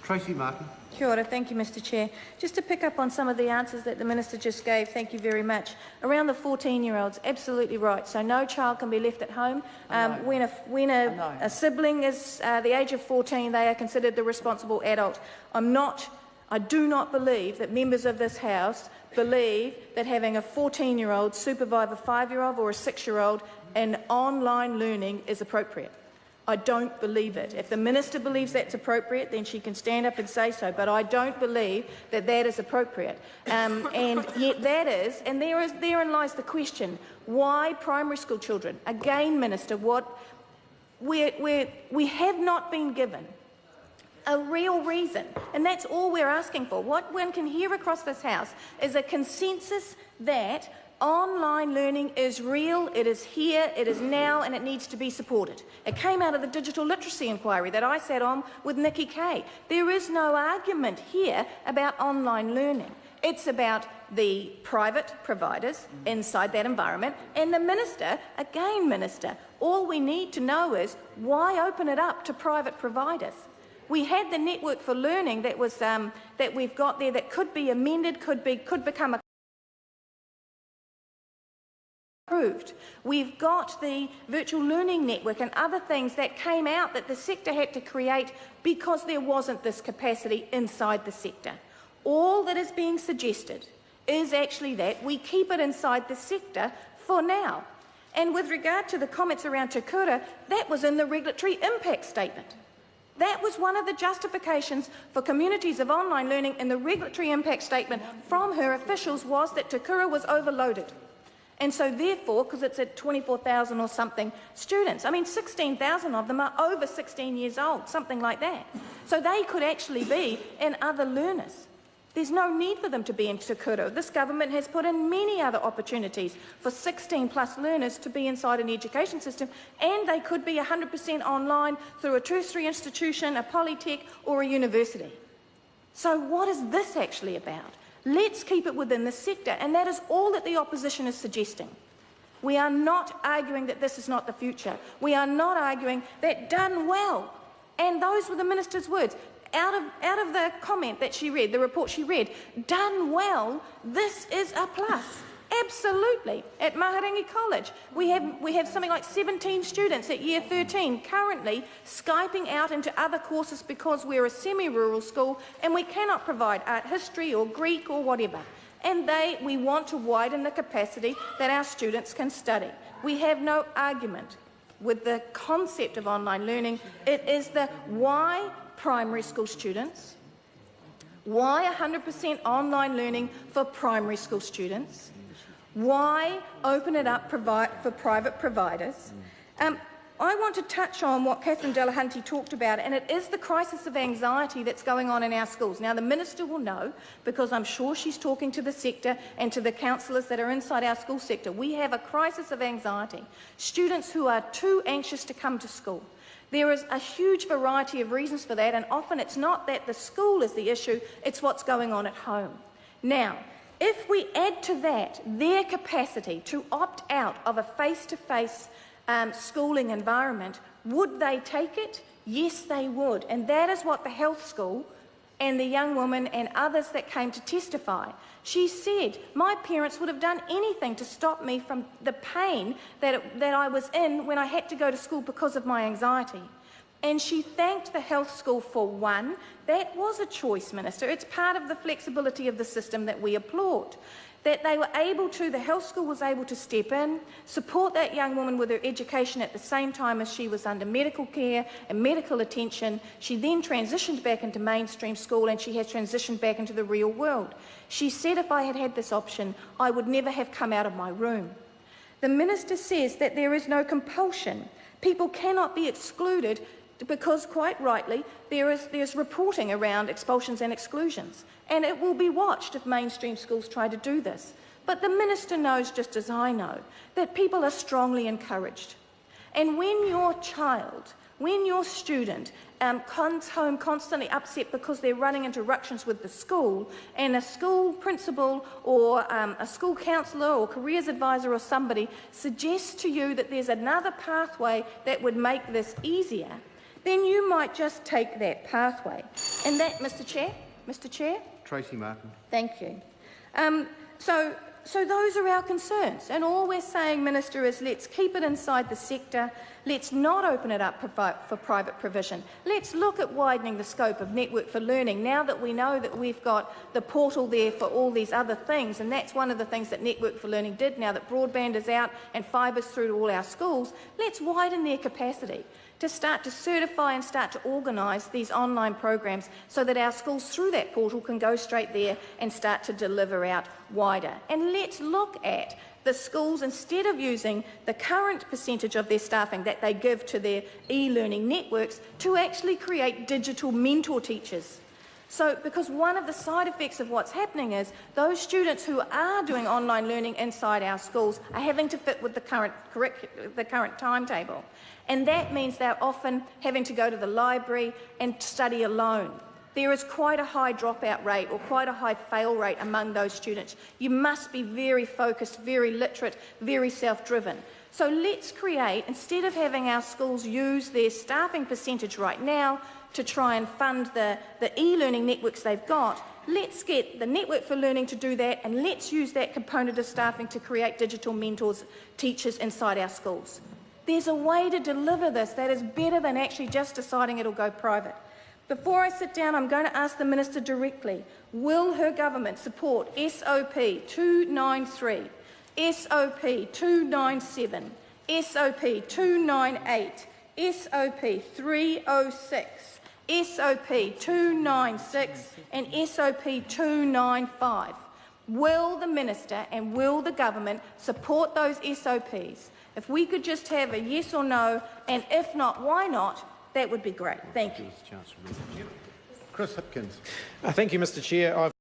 Tracey Martin. Kia ora. Thank you, Mr Chair. Just to pick up on some of the answers that the Minister just gave, thank you very much. Around the 14-year-olds, absolutely right. So no child can be left at home. When a sibling is the age of 14, they are considered the responsible adult. I do not believe that members of this House believe that having a 14-year-old supervise a 5-year-old or a 6-year-old in online learning is appropriate. I don't believe it. If the Minister believes that's appropriate, then she can stand up and say so, but I don't believe that that is appropriate. And yet that is, and therein lies the question, why primary school children? Again, Minister, we have not been given a real reason, and that's all we're asking for. What one can hear across this House is a consensus that online learning is real, it is here, it is now, and it needs to be supported. It came out of the digital literacy inquiry that I sat on with Nikki Kay. There is no argument here about online learning. It's about the private providers inside that environment, and the Minister, again Minister, all we need to know is why open it up to private providers? We had the network for learning that was that we've got there that could be amended, could become approved. We've got the virtual learning network and other things that came out that the sector had to create because there wasn't this capacity inside the sector. All that is being suggested is actually that we keep it inside the sector for now. And with regard to the comments around Te Kura, that was in the regulatory impact statement. That was one of the justifications for communities of online learning in the regulatory impact statement from her officials was that Te Kura was overloaded. And so therefore, because it's at 24,000 or something students, I mean 16,000 of them are over 16 years old, something like that. So they could actually be in other learners. There's no need for them to be in Te Kura. This government has put in many other opportunities for 16+ learners to be inside an education system, and they could be 100% online through a tertiary institution, a polytech or a university. So what is this actually about? Let's keep it within the sector, and that is all that the opposition is suggesting. We are not arguing that this is not the future. We are not arguing that done well, and those were the Minister's words, out of the comment that she read, the report she read, done well, this is a plus. Absolutely. At Maharangi College, we have something like 17 students at Year 13 currently Skyping out into other courses because we're a semi-rural school and we cannot provide art history or Greek or whatever. And we want to widen the capacity that our students can study. We have no argument with the concept of online learning. It is the why primary school students, why 100% online learning for primary school students, why open it up for private providers. I want to touch on what Catherine Delahunty talked about, and it is the crisis of anxiety that's going on in our schools. Now, the Minister will know, because I'm sure she's talking to the sector and to the counsellors that are inside our school sector. We have a crisis of anxiety. Students who are too anxious to come to school. There is a huge variety of reasons for that, and often it's not that the school is the issue, it's what's going on at home. Now, if we add to that their capacity to opt out of a face-to-face schooling environment, would they take it? Yes, they would. And that is what the health school and the young woman and others that came to testify. She said, my parents would have done anything to stop me from the pain that I was in when I had to go to school because of my anxiety. And she thanked the health school for one. That was a choice, Minister. It's part of the flexibility of the system that we applaud. That they were able to, the health school was able to step in, support that young woman with her education at the same time as she was under medical care and medical attention. She then transitioned back into mainstream school and she has transitioned back into the real world. She said if I had had this option, I would never have come out of my room. The Minister says that there is no compulsion. People cannot be excluded because, quite rightly, there's reporting around expulsions and exclusions, and it will be watched if mainstream schools try to do this. But the Minister knows, just as I know, that people are strongly encouraged. And when your child, when your student comes home constantly upset because they're running into ructions with the school, and a school principal or a school counsellor or careers advisor or somebody suggests to you that there's another pathway that would make this easier, then you might just take that pathway. And that, Mr Chair? Tracey Martin. Thank you. So those are our concerns, and all we're saying, Minister, is let's keep it inside the sector. Let's not open it up for private provision. Let's look at widening the scope of Network for Learning now that we know that we've got the portal there for all these other things, and that's one of the things that Network for Learning did now that broadband is out and fiber's through to all our schools. Let's widen their capacity to start to certify and start to organise these online programs so that our schools through that portal can go straight there and start to deliver out wider. And let's look at the schools, instead of using the current percentage of their staffing that they give to their e-learning networks, to actually create digital mentor teachers. So, because one of the side effects of what's happening is those students who are doing online learning inside our schools are having to fit with the current timetable. And that means they're often having to go to the library and study alone. There is quite a high dropout rate or quite a high fail rate among those students. You must be very focused, very literate, very self-driven. So let's create, instead of having our schools use their staffing percentage right now to try and fund the e-learning networks they've got, let's get the Network for Learning to do that, and let's use that component of staffing to create digital mentors, teachers inside our schools. There's a way to deliver this that is better than actually just deciding it'll go private. Before I sit down, I'm going to ask the Minister directly, will her government support SOP 293, SOP 297, SOP 298, SOP 306, SOP 296 and SOP 295. Will the Minister and will the government support those SOPs? If we could just have a yes or no, and if not, why not, that would be great. Thank you. Chris Hipkins. Thank you, Mr Chair.